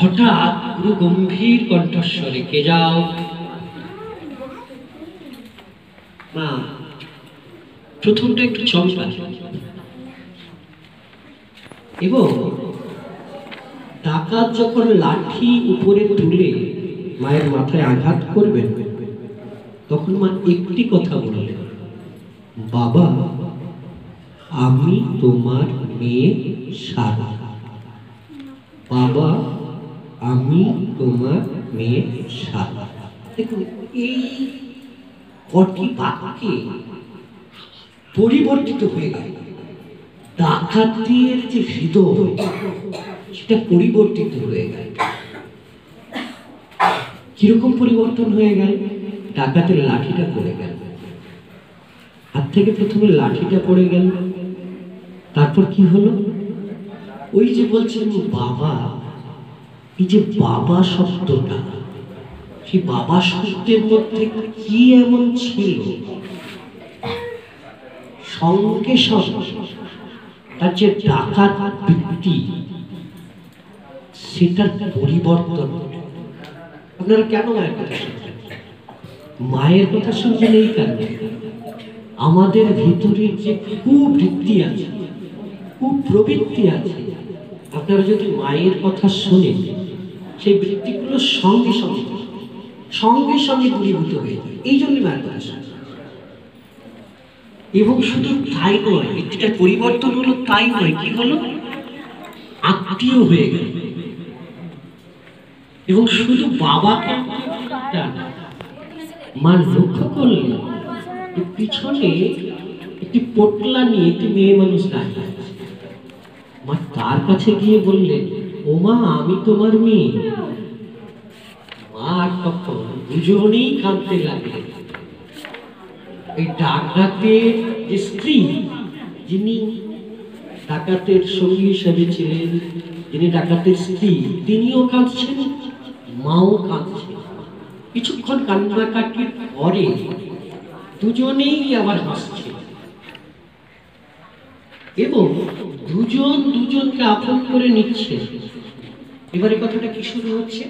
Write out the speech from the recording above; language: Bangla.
হঠাৎ গুরু গম্ভীর কণ্ঠস্বরে, কে যাও? মা প্রথমটা একটু চমকা, এবং ডাকাত যখন লাঠি উপরে তুলে মায়ের মাথায় আঘাত করবেন, তখন মা একটি কথা বললেন, বাবা আমি তোমার মেয়ে সারা। বাবা আমি তোমার মেয়ে সারা। দেখুন, এই কটি বাক্যে পরিবর্তিত হয়ে গেল ডাকাতের যে হৃদয়, সেটা পরিবর্তিত হয়ে গেল। কিরকম পরিবর্তন হয়ে গেল? ডাকাতের লাঠিটা পড়ে গেল, হাত থেকে প্রথমে লাঠিটা পড়ে গেল, তারপর কি হলো? ওই যে বলছেন বাবা, এই যে বাবা শব্দটা, সেই বাবা শব্দের মধ্যে কি এমন ছিল, সঙ্গে সঙ্গে তার যে ডাকাত বৃত্তি, সেটার পরিবর্তন। আপনারা কেন মায়ের কথা শুনছেন? মায়ের কথা শুনছেন এই কারণে, আমাদের ভিতরে যে কুবৃত্তি আছে, কুপ্রবৃত্তি আছে, আপনারা যদি মায়ের কথা শোনেন, সেই বৃত্তিগুলো সঙ্গে সঙ্গে সঙ্গে সঙ্গে দূরীভূত হয়ে যায়। এই জন্য মায়ের কথা শুনছেন। এবং শুধু তাই নয়, এটার পরিবর্তন হলো তাই নয়, কি হলো? আত্মীয় হয়ে গেল। এবং শুধু বাবাকে মা লক্ষ্য করলেন, পিছনে একটি পোটলা নিয়ে একটি মেয়ে মানুষ দাঁড়িয়ে আছে। মা তার কাছে গিয়ে বললেন, ও মা আমি তোমার মেয়ে। মা আর তখন দুজনেই কাঁদতে লাগলেন। এই ডাকাতের যে স্ত্রী, যিনি ডাকাতের সঙ্গী হিসেবে ছিলেন, যিনি ডাকাতের স্ত্রী, তিনিও কাঁদছেন, মাও কাঁদছেন। কিছুক্ষণ কান্নাকাটির পরে দুজনেই আবার হাসছে, এবং দুজন দুজনকে আপন করে নিচ্ছে। এবারে কথাটা কি শুরু হচ্ছে?